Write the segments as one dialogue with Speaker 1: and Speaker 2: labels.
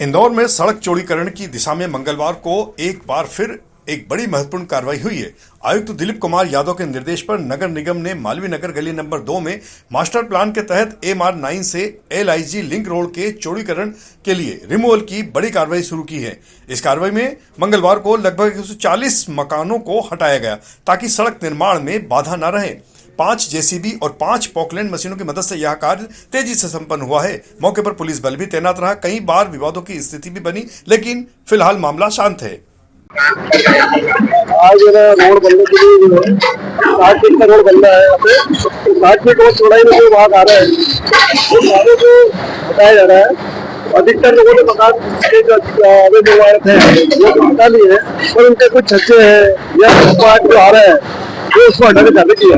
Speaker 1: इंदौर में सड़क चौड़ीकरण की दिशा में मंगलवार को एक बार फिर एक बड़ी महत्वपूर्ण कार्रवाई हुई है। आयुक्त दिलीप कुमार यादव के निर्देश पर नगर निगम ने मालवीय नगर गली नंबर 2 में मास्टर प्लान के तहत MR9 से LIG लिंक रोड के चौड़ीकरण के लिए रिमूवल की बड़ी कार्रवाई शुरू की है। इस कार्रवाई में मंगलवार को लगभग 140 मकानों को हटाया गया ताकि सड़क निर्माण में बाधा न रहे। 5 JCB और 5 पॉकलैंड मशीनों की मदद से यह कार्य तेजी से संपन्न हुआ है। मौके पर पुलिस बल भी तैनात रहा। कई बार विवादों की स्थिति भी बनी, लेकिन फिलहाल मामला शांत है।
Speaker 2: आज रोड बनने के लिए जो है 60 फीट का रोड बन रहा है। यहाँ पे 60 फीट और चौड़ाई में जो भाग आ रहा है वो सारे को हटाया जा रहा है। अधिकतर लोगों ने मकान के जो अवैध निर्माण थे वो हटा लिए हैं, और उनके कुछ छज्जे हैं या पार्ट जो आ रहा है वो उसको हटाने चालू किया।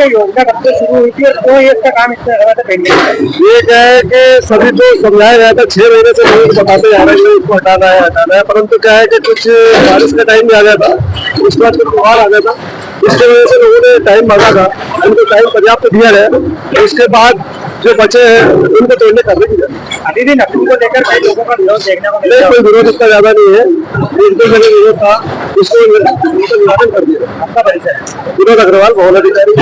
Speaker 2: योजना कब से शुरू हुई थी और क्यों इसका काम इतना ज्यादा पेंडिंग? ये क्या है कि सभी तो समझाया गया था, 6 महीने से लोग बताते जा रहे हैं इसको हटाना है, परंतु क्या है कि कुछ बारिश का टाइम भी आ गया था, उसके बाद कुछ त्योहार आ गया था, इसकी वजह से लोगों ने टाइम मांगा था, उनको टाइम पर्याप्त दिया है। उसके बाद जो बचे हैं उनको तोड़ने करने की अभी भी नकली को लेकर कई लोगों का विरोध देखने को मिला। कोई विरोध इतना ज्यादा नहीं है, एक दो जगह विरोध था, उसको निवारण कर दिया। आपका परिचय? विनोद अग्रवाल, भवन अधिकारी।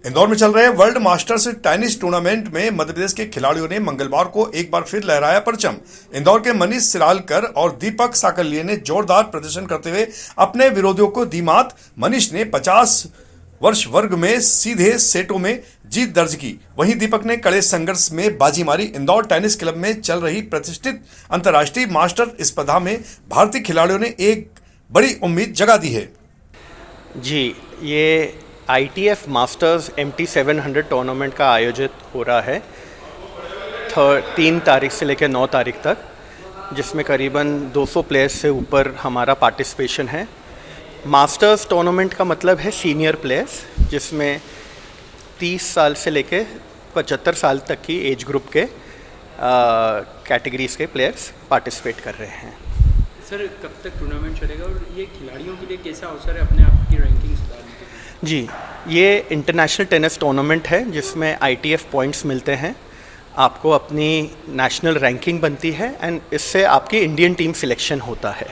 Speaker 1: इंदौर में चल रहे वर्ल्ड मास्टर्स टेनिस टूर्नामेंट में मध्य प्रदेश के खिलाड़ियों ने मंगलवार को एक बार फिर लहराया परचम। इंदौर के मनीष सिरालकर और दीपक साकलिया ने जोरदार प्रदर्शन करते हुए अपने विरोधियों को दी मात। मनीष ने 50 वर्ष वर्ग में सीधे सेटों में जीत दर्ज की, वहीं दीपक ने कड़े संघर्ष में बाजी मारी। इंदौर टेनिस क्लब में चल रही प्रतिष्ठित अंतर्राष्ट्रीय मास्टर स्पर्धा में भारतीय खिलाड़ियों ने एक बड़ी उम्मीद जगा दी है।
Speaker 3: जी, ये ITF मास्टर्स MT 700 टूर्नामेंट का आयोजित हो रहा है 3 तारीख से लेकर 9 तारीख तक, जिसमें करीबन 200 प्लेयर्स से ऊपर हमारा पार्टिसिपेशन है। मास्टर्स टूर्नामेंट का मतलब है सीनियर प्लेयर्स, जिसमें 30 साल से लेकर 75 साल तक की एज ग्रुप के कैटेगरीज के प्लेयर्स पार्टिसिपेट कर रहे हैं।
Speaker 4: सर, कब तक टूर्नामेंट चलेगा और ये खिलाड़ियों के लिए कैसा अवसर है अपने आप की रैंकिंग सुधारने के?
Speaker 3: जी, ये इंटरनेशनल टेनिस टूर्नामेंट है जिसमें ITF पॉइंट्स मिलते हैं, आपको अपनी नेशनल रैंकिंग बनती है एंड इससे आपकी इंडियन टीम सिलेक्शन होता है।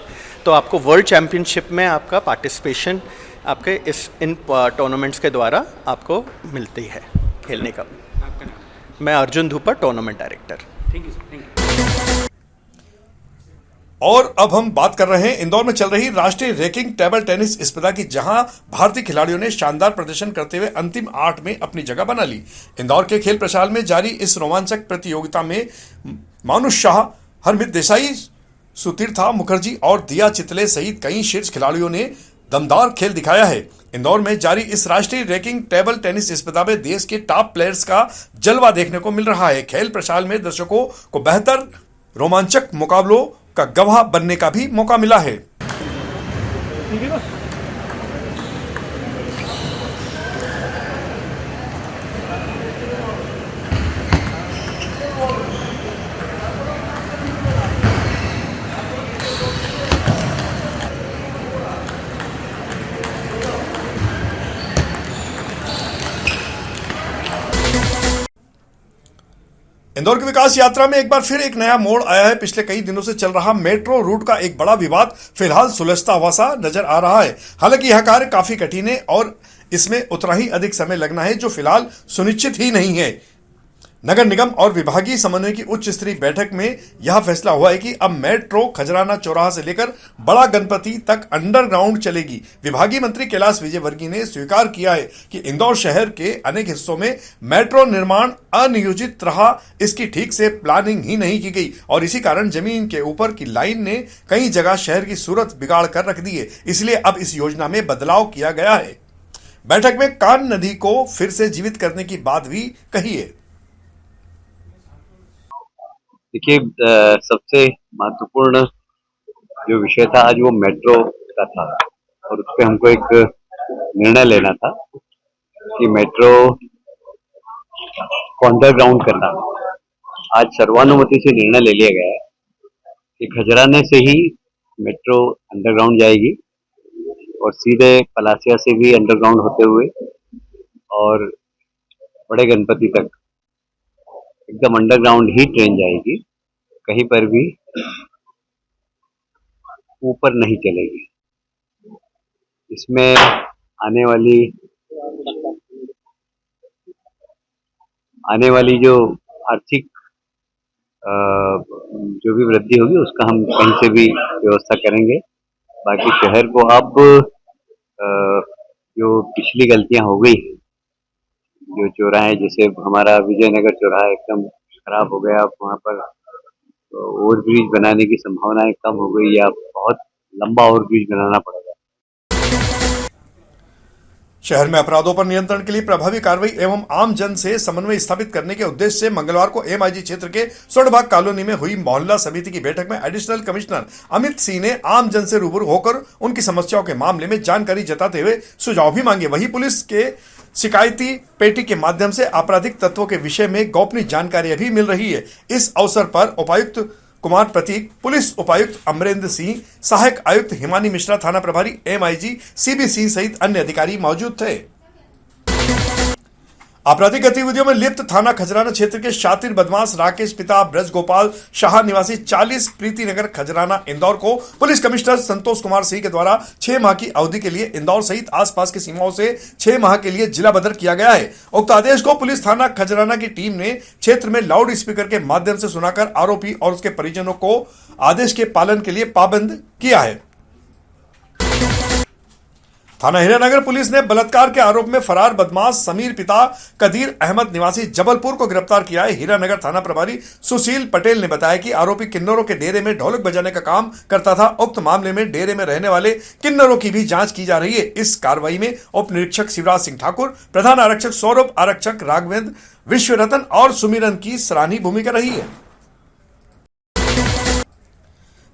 Speaker 3: तो आपको वर्ल्ड चैम्पियनशिप में आपका पार्टिसिपेशन आपके इन टूर्नामेंट्स के द्वारा आपको मिलती है खेलने का।
Speaker 4: आपका नाम?
Speaker 3: मैं अर्जुन धूपर, tournament director.
Speaker 4: Thank you sir, thank you.
Speaker 1: और अब हम बात कर रहे हैं इंदौर में चल रही राष्ट्रीय रैंकिंग टेबल टेनिस स्पर्धा की, जहां भारतीय खिलाड़ियों ने शानदार प्रदर्शन करते हुए अंतिम 8 में अपनी जगह बना ली। इंदौर के खेल प्रशाल में जारी इस रोमांचक प्रतियोगिता में मानुष शाह, हरमित देसाई, सुतीर्था मुखर्जी और दिया चितले सहित कई शीर्ष खिलाड़ियों ने दमदार खेल दिखाया है। इंदौर में जारी इस राष्ट्रीय रैंकिंग टेबल टेनिस स्पर्धा में देश के टॉप प्लेयर्स का जलवा देखने को मिल रहा है। खेल प्रशाल में दर्शकों को बेहतर रोमांचक मुकाबलों का गवाह बनने का भी मौका मिला है। इंदौर की विकास यात्रा में एक बार फिर एक नया मोड़ आया है। पिछले कई दिनों से चल रहा मेट्रो रूट का एक बड़ा विवाद फिलहाल सुलझता हुआ सा नजर आ रहा है। हालांकि यह कार्य काफी कठिन है और इसमें उतना ही अधिक समय लगना है, जो फिलहाल सुनिश्चित ही नहीं है। नगर निगम और विभागीय समन्वय की उच्च स्तरीय बैठक में यह फैसला हुआ है कि अब मेट्रो खजराना चौराहा से लेकर बड़ा गणपति तक अंडरग्राउंड चलेगी। विभागीय मंत्री कैलाश विजयवर्गीय ने स्वीकार किया है कि इंदौर शहर के अनेक हिस्सों में मेट्रो निर्माण अनियोजित रहा, इसकी ठीक से प्लानिंग ही नहीं की गई और इसी कारण जमीन के ऊपर की लाइन ने कई जगह शहर की सूरत बिगाड़ कर रख दी है। इसलिए अब इस योजना में बदलाव किया गया है। बैठक में कान नदी को फिर से जीवित करने की बात भी कही है।
Speaker 5: देखिए, सबसे महत्वपूर्ण जो विषय था आज वो मेट्रो का था और उस पर हमको एक निर्णय लेना था कि मेट्रो को अंडरग्राउंड करना। आज सर्वानुमति से निर्णय ले लिया गया है कि खजराने से ही मेट्रो अंडरग्राउंड जाएगी और सीधे पलासिया से भी अंडरग्राउंड होते हुए और बड़े गणपति तक एकदम अंडरग्राउंड ही ट्रेन जाएगी, कहीं पर भी ऊपर नहीं चलेगी। इसमें आने वाली जो आर्थिक जो भी वृद्धि होगी उसका हम कहीं से भी व्यवस्था करेंगे। बाकी शहर को अब जो पिछली गलतियां हो गई, जो चौराहे जैसे हमारा विजयनगर चौराहा एकदम खराब हो गया, अब वहाँ पर ओवरब्रिज बनाने की संभावनाएं कम हो गई या बहुत लंबा ओवरब्रिज बनाना पड़ेगा।
Speaker 1: शहर में अपराधों पर नियंत्रण के लिए प्रभावी कार्रवाई एवं आम जन से समन्वय स्थापित करने के उद्देश्य से मंगलवार को एमआईजी क्षेत्र के स्वर्णबाग कॉलोनी में हुई मोहल्ला समिति की बैठक में एडिशनल कमिश्नर अमित सिंह ने आम जन से रूबरू होकर उनकी समस्याओं के मामले में जानकारी जताते हुए सुझाव भी मांगे। वहीं पुलिस के शिकायती पेटी के माध्यम से आपराधिक तत्वों के विषय में गोपनीय जानकारियां भी मिल रही है। इस अवसर पर उपायुक्त कुमार प्रतीक, पुलिस उपायुक्त अमरेंद्र सिंह, सहायक आयुक्त हिमानी मिश्रा, थाना प्रभारी एमआईजी सीबी सिंह सहित अन्य अधिकारी मौजूद थे। आपराधिक गतिविधियों में लिप्त थाना खजराना क्षेत्र के शातिर बदमाश राकेश पिता ब्रज गोपाल शाह निवासी 40 प्रीति नगर खजराना इंदौर को पुलिस कमिश्नर संतोष कुमार सिंह के द्वारा 6 माह की अवधि के लिए इंदौर सहित आसपास की सीमाओं से 6 माह के लिए जिला बदर किया गया है। उक्त आदेश को पुलिस थाना खजराना की टीम ने क्षेत्र में लाउड स्पीकर के माध्यम से सुनाकर आरोपी और उसके परिजनों को आदेश के पालन के लिए पाबंद किया है। थाना हीरानगर पुलिस ने बलात्कार के आरोप में फरार बदमाश समीर पिता कदीर अहमद निवासी जबलपुर को गिरफ्तार किया है। हीरानगर थाना प्रभारी सुशील पटेल ने बताया कि आरोपी किन्नरों के डेरे में ढोलक बजाने का काम करता था। उक्त मामले में डेरे में रहने वाले किन्नरों की भी जांच की जा रही है। इस कार्रवाई में उप निरीक्षक शिवराज सिंह ठाकुर, प्रधान आरक्षक सौरभ, आरक्षक राघवेंद्र, विश्वरतन और सुमिरन की सराहनीय भूमिका रही है।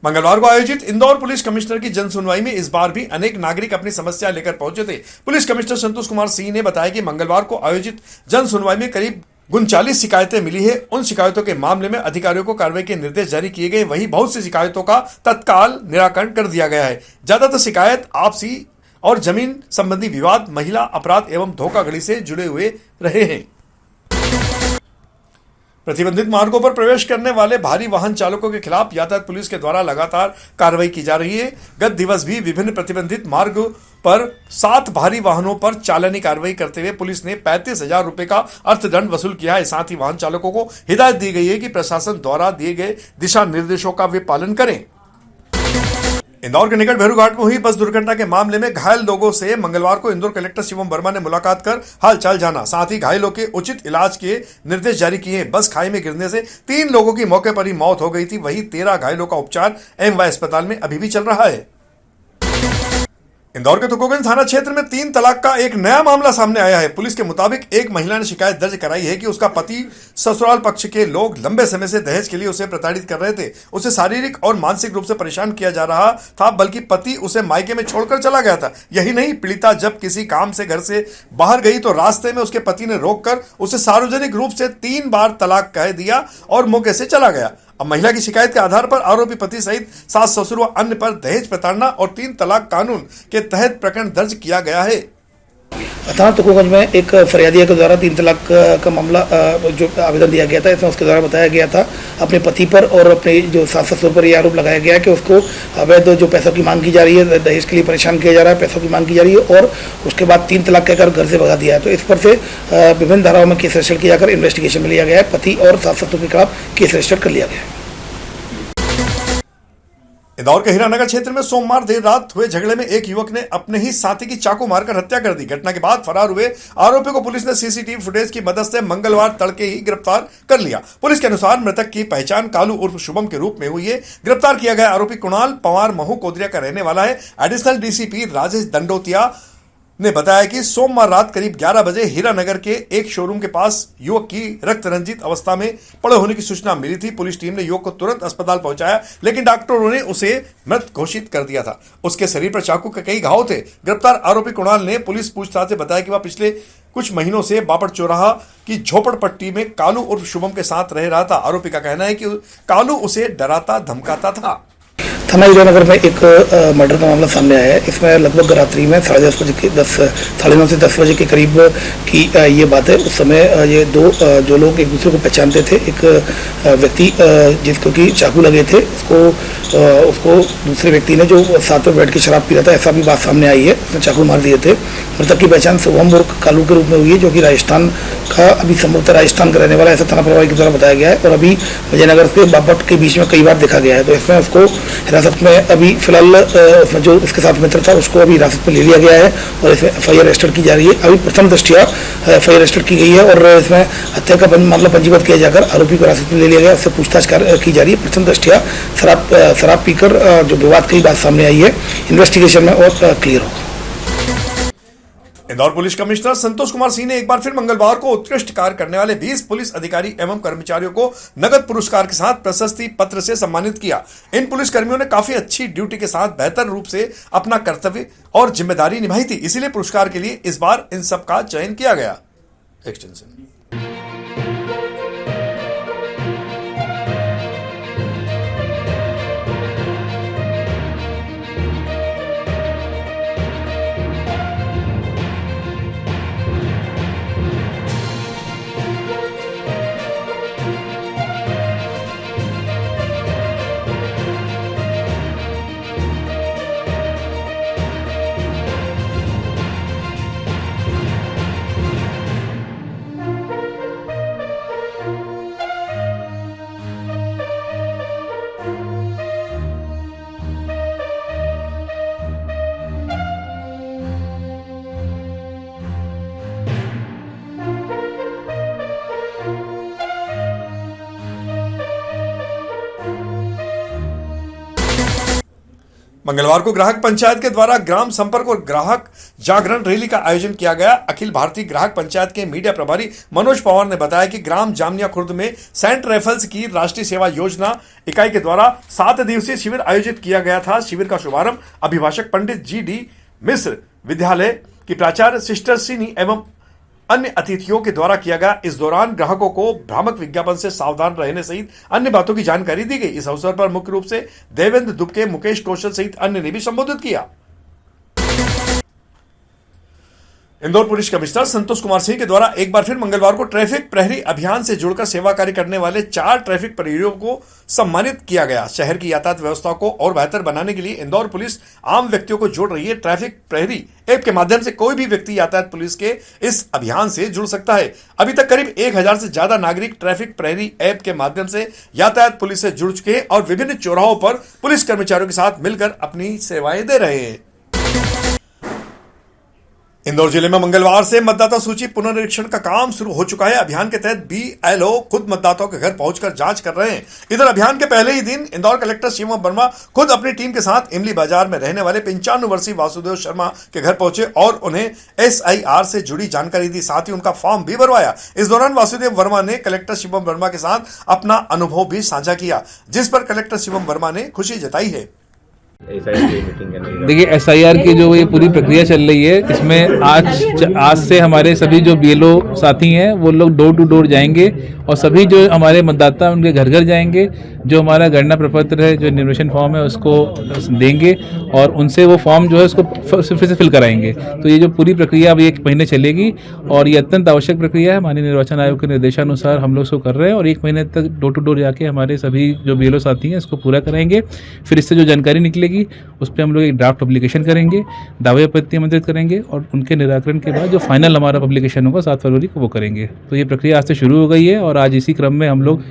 Speaker 1: मंगलवार को आयोजित इंदौर पुलिस कमिश्नर की जन सुनवाई में इस बार भी अनेक नागरिक अपनी समस्या लेकर पहुंचे थे। पुलिस कमिश्नर संतोष कुमार सिंह ने बताया कि मंगलवार को आयोजित जन सुनवाई में करीब 39 शिकायतें मिली है। उन शिकायतों के मामले में अधिकारियों को कार्रवाई के निर्देश जारी किए गए। वहीं बहुत सी शिकायतों का तत्काल निराकरण कर दिया गया है। ज्यादातर शिकायत आपसी और जमीन संबंधी विवाद, महिला अपराध एवं धोखाधड़ी से जुड़े हुए रहे हैं। प्रतिबंधित मार्गों पर प्रवेश करने वाले भारी वाहन चालकों के खिलाफ यातायात पुलिस के द्वारा लगातार कार्रवाई की जा रही है। गत दिवस भी विभिन्न प्रतिबंधित मार्ग पर 7 भारी वाहनों पर चालानी कार्रवाई करते हुए पुलिस ने 35,000 रुपए का अर्थदंड वसूल किया है। साथ ही वाहन चालकों को हिदायत दी गई है कि प्रशासन द्वारा दिए गए दिशा निर्देशों का वे पालन करें। इंदौर के निकट भेरू घाट में हुई बस दुर्घटना के मामले में घायल लोगों से मंगलवार को इंदौर कलेक्टर शिवम वर्मा ने मुलाकात कर हालचाल जाना, साथ ही घायलों के उचित इलाज के निर्देश जारी किए। बस खाई में गिरने से 3 लोगों की मौके पर ही मौत हो गई थी। वहीं 13 घायलों का उपचार एमवाय अस्पताल में अभी भी चल रहा है। इंदौर के तुकोगंज थाना क्षेत्र में 3 तलाक का एक नया मामला सामने आया है। पुलिस के मुताबिक एक महिला ने शिकायत दर्ज कराई है कि उसका पति ससुराल पक्ष के लोग लंबे समय से दहेज के लिए उसे प्रताड़ित कर रहे थे। उसे शारीरिक और मानसिक रूप से परेशान किया जा रहा था, बल्कि पति उसे मायके में छोड़कर चला गया था। यही नहीं, पीड़िता जब किसी काम से घर से बाहर गई तो रास्ते में उसके पति ने रोककर उसे सार्वजनिक रूप से 3 बार तलाक कह दिया और मौके से चला गया। अब महिला की शिकायत के आधार पर आरोपी पति सहित सास, ससुर व अन्य पर दहेज प्रताड़ना और 3 तलाक कानून के तहत प्रकरण दर्ज किया गया है।
Speaker 6: थाना तुकोगंज में एक फरियादिया के द्वारा 3 तलाक का मामला जो आवेदन दिया गया था, इसमें उसके द्वारा बताया गया था अपने पति पर और अपने जो सास ससुर पर यह आरोप लगाया गया कि उसको अवैध जो पैसों की मांग की जा रही है, दहेज के लिए परेशान किया जा रहा है, पैसों की मांग की जा रही है और उसके बाद 3 तलाक कहकर घर से भगा दिया है। तो इस पर से विभिन्न धाराओं में केस रजिस्टर किया कर इन्वेस्टिगेशन में लिया गया है। पति और सास ससुर के खिलाफ केस रजिस्टर कर लिया गया है।
Speaker 1: इंदौर के हीरानगर क्षेत्र में सोमवार देर रात हुए झगड़े में एक युवक ने अपने ही साथी की चाकू मारकर हत्या कर दी। घटना के बाद फरार हुए आरोपी को पुलिस ने सीसीटीवी फुटेज की मदद से मंगलवार तड़के ही गिरफ्तार कर लिया। पुलिस के अनुसार मृतक की पहचान कालू उर्फ शुभम के रूप में हुई है। गिरफ्तार किया गया आरोपी कुणाल पवार महू कोदरिया का रहने वाला है। एडिशनल डीसीपी राजेश दंडोतिया ने बताया कि सोमवार रात करीब 11 बजे हीरानगर के एक शोरूम के पास युवक की रक्त रंजित अवस्था में पड़े होने की सूचना मिली थी। पुलिस टीम ने युवक को तुरंत अस्पताल पहुंचाया, लेकिन डॉक्टरों ने उसे मृत घोषित कर दिया था। उसके शरीर पर चाकू के कई घाव थे। गिरफ्तार आरोपी कुणाल ने पुलिस पूछताछ से बताया कि वह पिछले कुछ महीनों से बापट चौराहा की झोपड़पट्टी में कालू उर्फ शुभम के साथ रह रहा था। आरोपी का कहना है कि कालू उसे डराता धमकाता था।
Speaker 6: थाना हीरानगर में एक मर्डर का मामला सामने आया है। इसमें लगभग रात्रि में 10:30 बजे के 9:30 से 10 बजे के करीब की ये बात है। उस समय ये दो जो लोग एक दूसरे को पहचानते थे, एक व्यक्ति जिसको कि चाकू लगे थे, उसको दूसरे व्यक्ति ने जो साथ में बैठ के शराब पी रहा था, ऐसा भी बात सामने आई है। उसने चाकू मार दिए थे। मृतक की पहचान शुभम उर्फ कालू के रूप में हुई है, जो कि राजस्थान का अभी संभवतः राजस्थान का रहने वाला ऐसा थाना प्रभारी के द्वारा बताया गया है और अभी विजयनगर से बापट के बीच में कई बार देखा गया है। तो इसमें उसको हिरासत में अभी फिलहाल उसमें जो उसके साथ मित्र था उसको अभी हिरासत में ले लिया गया है और इसमें FIR रजिस्टर की जा रही है। अभी प्रथम दृष्टया FIR रजिस्टर की गई है और इसमें हत्या का मामला पंजीबद्ध किया जाकर आरोपी को हिरासत में ले लिया गया, उससे पूछताछ की जा रही है। प्रथम दृष्टया शराब पीकर जो विवाद की बात सामने आई है, इन्वेस्टिगेशन में और क्लियर होगा।
Speaker 1: इंदौर पुलिस कमिश्नर संतोष कुमार सिंह ने एक बार फिर मंगलवार को उत्कृष्ट कार्य करने वाले 20 पुलिस अधिकारी एवं कर्मचारियों को नगद पुरस्कार के साथ प्रशस्ति पत्र से सम्मानित किया। इन पुलिस कर्मियों ने काफी अच्छी ड्यूटी के साथ बेहतर रूप से अपना कर्तव्य और जिम्मेदारी निभाई थी, इसीलिए पुरस्कार के लिए इस बार इन सब का चयन किया गया। एक्सटेंशन मंगलवार को ग्राहक पंचायत के द्वारा ग्राम संपर्क और ग्राहक जागरण रैली का आयोजन किया गया। अखिल भारतीय ग्राहक पंचायत के मीडिया प्रभारी मनोज पवार ने बताया कि ग्राम जामनिया खुर्द में सेंट रेफल्स की राष्ट्रीय सेवा योजना इकाई के द्वारा 7 दिवसीय शिविर आयोजित किया गया था। शिविर का शुभारंभ अभिभाषक पंडित GD मिश्र विद्यालय की प्राचार्य सिस्टर सिनी एवं अन्य अतिथियों के द्वारा किया गया। इस दौरान ग्राहकों को भ्रामक विज्ञापन से सावधान रहने सहित अन्य बातों की जानकारी दी गई। इस अवसर पर मुख्य रूप से देवेंद्र दुबके, मुकेश कौशल सहित अन्य ने भी संबोधित किया। इंदौर पुलिस कमिश्नर संतोष कुमार सिंह के द्वारा एक बार फिर मंगलवार को ट्रैफिक प्रहरी अभियान से जुड़कर सेवा कार्य करने वाले 4 ट्रैफिक प्रहरियों को सम्मानित किया गया। शहर की यातायात व्यवस्था को और बेहतर बनाने के लिए इंदौर पुलिस आम व्यक्तियों को जोड़ रही है। ट्रैफिक प्रहरी ऐप के माध्यम से कोई भी व्यक्ति यातायात पुलिस के इस अभियान से जुड़ सकता है। अभी तक करीब 1000 से ज्यादा नागरिक ट्रैफिक प्रहरी ऐप के माध्यम से यातायात पुलिस से जुड़ चुके हैं और विभिन्न चौराहों पर पुलिस कर्मचारियों के साथ मिलकर अपनी सेवाएं दे रहे हैं। इंदौर जिले में मंगलवार से मतदाता सूची पुनरीक्षण का काम शुरू हो चुका है। अभियान के तहत BLO खुद मतदाताओं के घर पहुंचकर जांच कर रहे हैं। इधर अभियान के पहले ही दिन इंदौर कलेक्टर शिवम वर्मा खुद अपनी टीम के साथ इमली बाजार में रहने वाले 95 वर्षीय वासुदेव शर्मा के घर पहुंचे और उन्हें SIR से जुड़ी जानकारी दी, साथ ही उनका फॉर्म भी भरवाया। इस दौरान वासुदेव वर्मा ने कलेक्टर शिवम वर्मा के साथ अपना अनुभव भी साझा किया, जिस पर कलेक्टर शिवम वर्मा ने खुशी जताई है।
Speaker 7: देखिए SIR की जो ये पूरी प्रक्रिया चल रही है, इसमें आज से हमारे सभी जो BLO साथी हैं वो लोग डोर टू डोर जाएंगे और सभी जो हमारे मतदाता उनके घर घर जाएंगे, जो हमारा गणना प्रपत्र है, जो निर्वाचन फॉर्म है उसको देंगे और उनसे वो फॉर्म जो है उसको फिर से फिल कराएंगे। तो ये जो पूरी प्रक्रिया अब 1 महीने चलेगी और ये अत्यंत आवश्यक प्रक्रिया है। माननीय निर्वाचन आयोग के निर्देशानुसार हम लोग इसको कर रहे हैं और 1 महीने तक डोर टू डोर जाके हमारे सभी जो BLO साथी हैं इसको पूरा कराएंगे। फिर इससे जो जानकारी निकलेगी उस पर हम लोग एक ड्राफ्ट पब्लिकेशन करेंगे, दावे आपत्ति आमंत्रित करेंगे और उनके निराकरण के बाद जो फाइनल हमारा पब्लिकेशन होगा 7 फरवरी को वो करेंगे। तो ये प्रक्रिया आज से शुरू हो गई है और आज इसी क्रम में हम लोग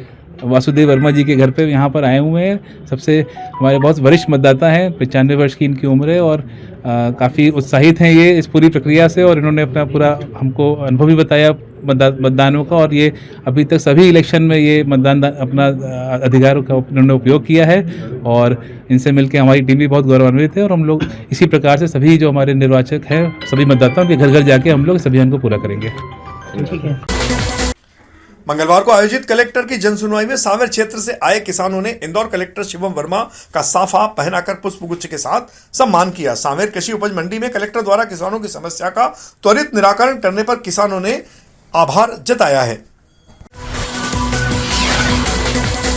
Speaker 7: वासुदेव वर्मा जी के घर पे यहाँ पर आए हुए हैं। सबसे हमारे बहुत वरिष्ठ मतदाता हैं, 95 वर्ष की इनकी उम्र है और काफ़ी उत्साहित हैं ये इस पूरी प्रक्रिया से और इन्होंने अपना पूरा हमको अनुभव भी बताया मतदानों का और ये अभी तक सभी इलेक्शन में ये मतदान अपना अधिकार का इन्होंने उपयोग किया है और इनसे मिलकर हमारी टीम भी बहुत गौरवान्वित है और हम लोग इसी प्रकार से सभी जो हमारे निर्वाचक हैं सभी मतदाताओं के घर घर जाके हम लोग इस अभियान को पूरा करेंगे।
Speaker 6: ठीक है।
Speaker 1: मंगलवार को आयोजित कलेक्टर की जनसुनवाई में सांवेर क्षेत्र से आए किसानों ने इंदौर कलेक्टर शिवम वर्मा का साफा पहनाकर पुष्पगुच्छ के साथ सम्मान किया। सांवेर कृषि उपज मंडी में कलेक्टर द्वारा किसानों की समस्या का त्वरित निराकरण करने पर किसानों ने आभार जताया है।